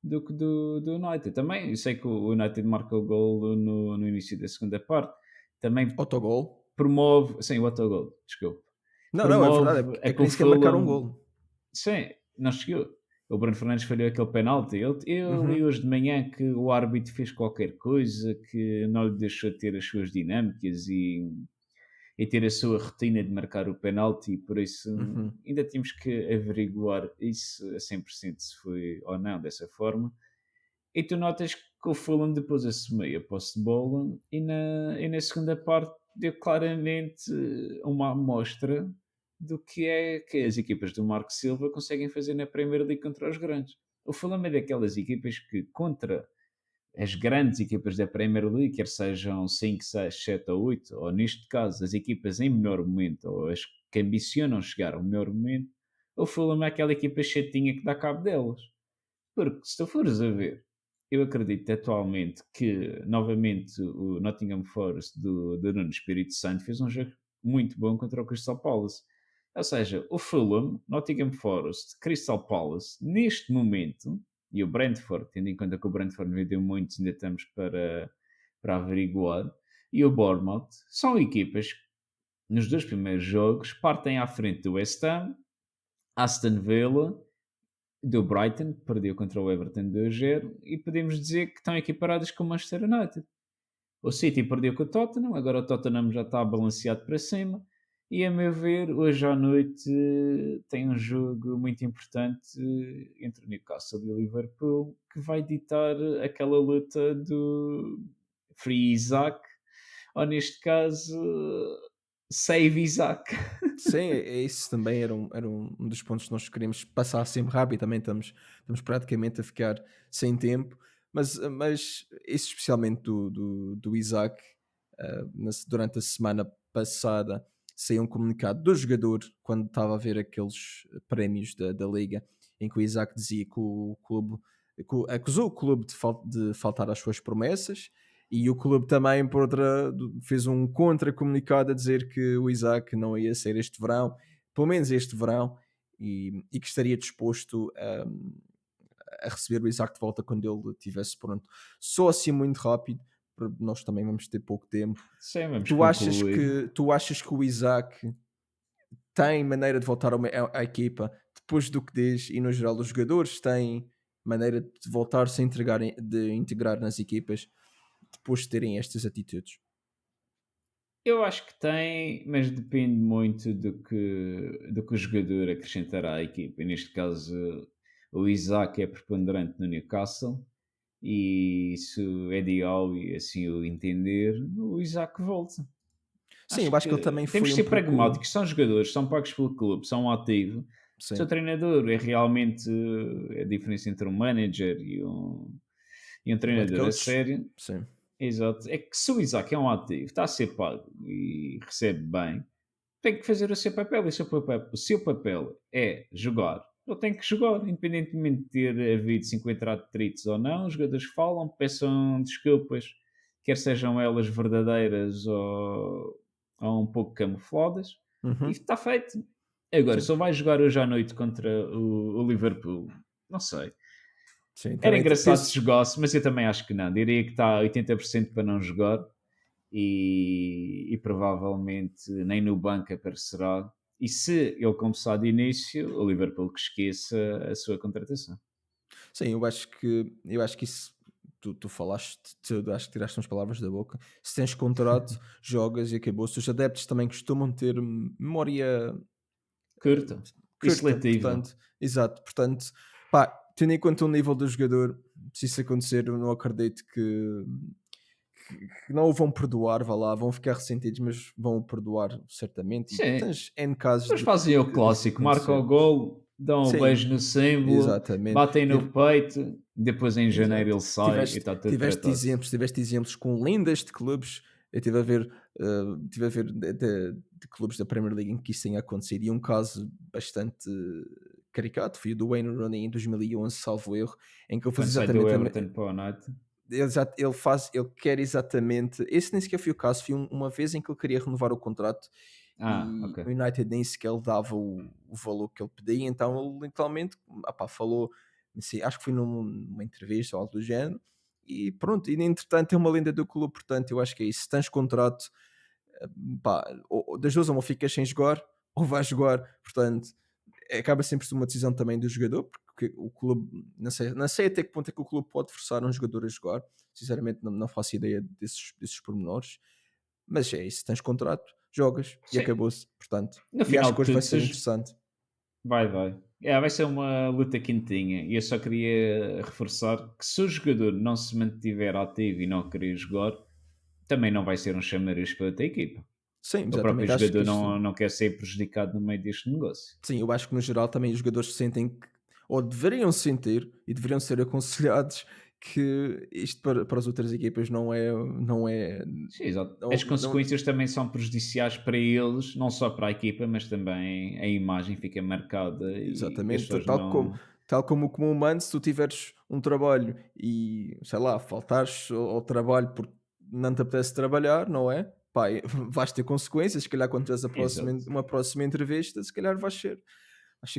do que do United. Também, eu sei que o United marca o gol no início da segunda parte. Também Autogol. promove, sim, o autogol, desculpa. Não, não, é verdade. Promove É a que que o nem sequer marcaram um Fulham, golo. sim, não chegou. O Bruno Fernandes falhou aquele penalti. Eu li Uhum. hoje de manhã que o árbitro fez qualquer coisa que não lhe deixou ter as suas dinâmicas e ter a sua rotina de marcar o penalti, por isso Uhum. ainda temos que averiguar isso a 100% se foi ou não dessa forma. E tu notas que o Fulham depois assumiu a posse de bola e na segunda parte deu claramente uma amostra do que as equipas do Marco Silva conseguem fazer na Premier League contra os grandes. O Fulham é daquelas equipas que contra as grandes equipas da Premier League, quer sejam 5, 6, 7 ou 8, ou neste caso as equipas em melhor momento, ou as que ambicionam chegar ao melhor momento, o Fulham é aquela equipa chatinha que dá cabo delas. Porque se tu fores a ver, eu acredito atualmente que novamente o Nottingham Forest do Nuno Espírito Santo fez um jogo muito bom contra o Crystal Palace. Ou seja, o Fulham, Nottingham Forest, Crystal Palace, neste momento, e o Brentford, tendo em conta que o Brentford vendeu muitos, ainda estamos para averiguar, e o Bournemouth, são equipas que nos dois primeiros jogos partem à frente do West Ham, Aston Villa do Brighton, que perdeu contra o Everton 2-0, e podemos dizer que estão equiparadas com o Manchester United. O City perdeu com o Tottenham, agora o Tottenham já está balanceado para cima, e a meu ver, hoje à noite tem um jogo muito importante entre o Newcastle e o Liverpool, que vai ditar aquela luta do Free Isaac, ou neste caso, Save Isaac. Sim, isso também era um dos pontos que nós queríamos passar sempre rápido, também estamos praticamente a ficar sem tempo, mas isso especialmente do Isaac, durante a semana passada, saiu um comunicado do jogador quando estava a ver aqueles prémios da Liga, em que o Isaac dizia que o clube, acusou o clube de faltar às suas promessas, e o clube também, fez um contra-comunicado a dizer que o Isaac não ia ser este verão, pelo menos este verão, e que estaria disposto a receber o Isaac de volta quando ele estivesse pronto. Só assim muito rápido, porque nós também vamos ter pouco tempo. Sim, vamos Tu achas concluir. que, tu achas que o Isaac tem maneira de voltar à equipa depois do que diz, e no geral os jogadores têm maneira de voltar-se a de integrar nas equipas depois de terem estas atitudes? Eu acho que tem, mas depende muito do que o jogador acrescentará à equipa. E neste caso, o Isaac é preponderante no Newcastle e se o Eddie Howe assim o entender, o Isaac volta. Sim, eu Acho acho que ele que também temos foi de um ser pouco. pragmáticos. São jogadores, são pagos pelo clube, são um ativo. Se o Sim, treinador é realmente a diferença entre um manager e um um head treinador a coach. sério. Sim. Exato. É que se o Isaac é um ativo, está a ser pago e recebe bem, tem que fazer o seu papel. E o seu papel é jogar. Ele tem que jogar, independentemente de ter havido 50 atritos ou não. Os jogadores falam, peçam desculpas, quer sejam elas verdadeiras ou um pouco camufladas, e Uhum. está feito. Agora, Sim, se ele vai jogar hoje à noite contra o Liverpool, não sei. sim. Era Também engraçado se penso. jogasse, mas eu também acho que não. Diria que está a 80% para não jogar e provavelmente nem no banco aparecerá. E se ele começar de início, o Liverpool que esqueça a sua contratação. Sim, eu acho que isso. Tu falaste tudo, acho que tiraste umas palavras da boca. Se tens contrato, jogas e acabou-se. Os adeptos também costumam ter memória Curto e curta, seletivo. portanto, exato, portanto, pá, tendo em conta o nível do jogador, se isso acontecer, eu não acredito que não o vão perdoar, vá lá, vão ficar ressentidos, mas vão o perdoar certamente. E Sim, tens N casos mas fazem o disso clássico, marcam acontecer. o gol, dão o Sim, beijo no símbolo, exatamente. batem no peito, depois em janeiro Exato. ele sai e Tiveste, está tudo tiveste tratado. exemplos, tiveste exemplos com lendas de clubes. Eu estive a ver de clubes da Premier League em que isso tenha acontecido, e um caso bastante caricato foi o do Wayne Rooney em 2011, salvo erro, em que ele faz Quando sai do exatamente Everton para o United. ele quer exatamente, esse nem sequer foi o caso, foi uma vez em que ele queria renovar o contrato, Ah, e ok. o United nem sequer lhe dava o valor que ele pedia, então ele literalmente, falou, assim, acho que foi numa entrevista ou algo do género, e pronto, e entretanto é uma lenda do clube, portanto eu acho que é isso, se tens contrato, eh, pá, ou das duas uma, ficas sem jogar ou vais jogar, portanto acaba sempre por ser uma decisão também do jogador, porque o clube, não sei até que ponto é que o clube pode forçar um jogador a jogar, sinceramente não faço ideia desses pormenores, mas é isso, tens contrato, jogas e Sim, acabou-se, portanto. no E acho final que de hoje vai tudo, ser interessante. vai. É, vai ser uma luta quentinha. E eu só queria reforçar que se o jogador não se mantiver ativo e não querer jogar, também não vai ser um chamariz para outra equipa. Sim, O próprio exatamente, acho que jogador isto não quer ser prejudicado no meio deste negócio. sim, eu acho que no geral também os jogadores sentem que ou deveriam sentir e deveriam ser aconselhados que isto para as outras equipas Sim, exato. não As não consequências também são prejudiciais para eles, não só para a equipa, mas também a imagem fica marcada e as exatamente, pessoas não. tal como humano, se tu tiveres um trabalho e, sei lá, faltares ao trabalho porque não te apetece trabalhar, não é? Pá, vais ter consequências, se calhar quando tiveres Exato. uma próxima entrevista, se calhar vais ser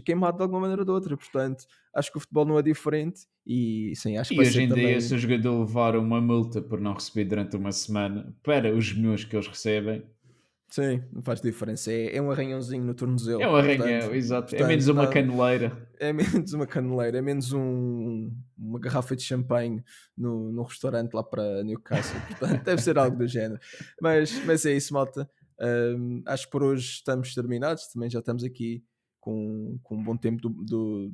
queimado de alguma maneira ou de outra, portanto, acho que o futebol não é diferente e sim, acho que E vai hoje ser em dia, se também o jogador levar uma multa por não receber durante uma semana para os milhões que eles recebem, sim, não faz diferença, é um arranhãozinho no é tornozelo, um arranhão, exato. É menos uma não caneleira. é menos uma caneleira, é menos uma garrafa de champanhe no restaurante lá para Newcastle, portanto, deve ser algo do género. Mas é isso, malta. Acho que por hoje estamos terminados, também já estamos aqui com um bom tempo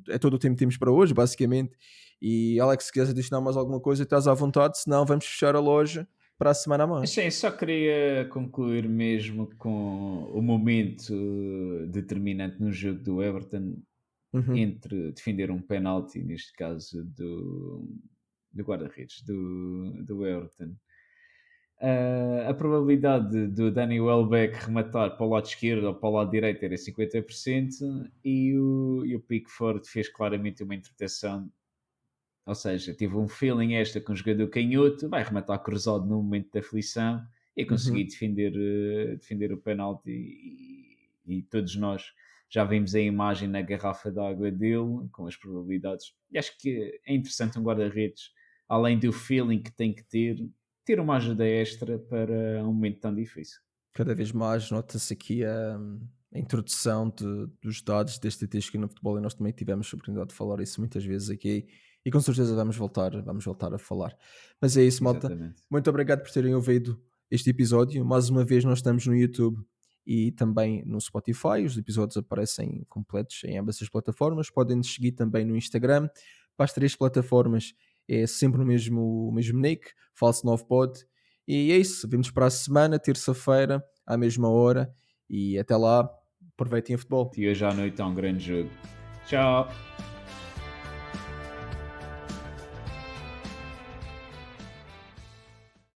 é todo o tempo que temos para hoje, basicamente. E Alex, se quiseres adicionar mais alguma coisa, estás à vontade, senão vamos fechar a loja para a semana a Mas mais. sim, só queria concluir mesmo com o momento determinante no jogo do Everton Uhum, entre defender um penalti, neste caso do guarda-redes do Everton. A probabilidade do Danny Welbeck rematar para o lado esquerdo ou para o lado direito era 50% e o Pickford fez claramente uma interpretação, ou seja, tive um feeling extra com o jogador canhoto, vai rematar cruzado no momento da aflição e consegui uhum. defender o penalti e todos nós já vimos a imagem na garrafa d'água dele com as probabilidades. E acho que é interessante um guarda-redes, além do feeling que tem que ter uma ajuda extra para um momento tão difícil. Cada vez mais nota-se aqui a introdução dos dados de estatística no futebol e nós também tivemos a oportunidade de falar isso muitas vezes aqui e com certeza vamos voltar a falar. Mas é isso, malta. Exatamente. Muito obrigado por terem ouvido este episódio. Mais uma vez nós estamos no YouTube e também no Spotify. Os episódios aparecem completos em ambas as plataformas. Podem nos seguir também no Instagram. Para as três plataformas é sempre o mesmo nick, Falso 9 Pod. E é isso, vemos para a semana, terça-feira, à mesma hora. E até lá, aproveitem o futebol. E hoje à noite há um grande jogo. Tchau!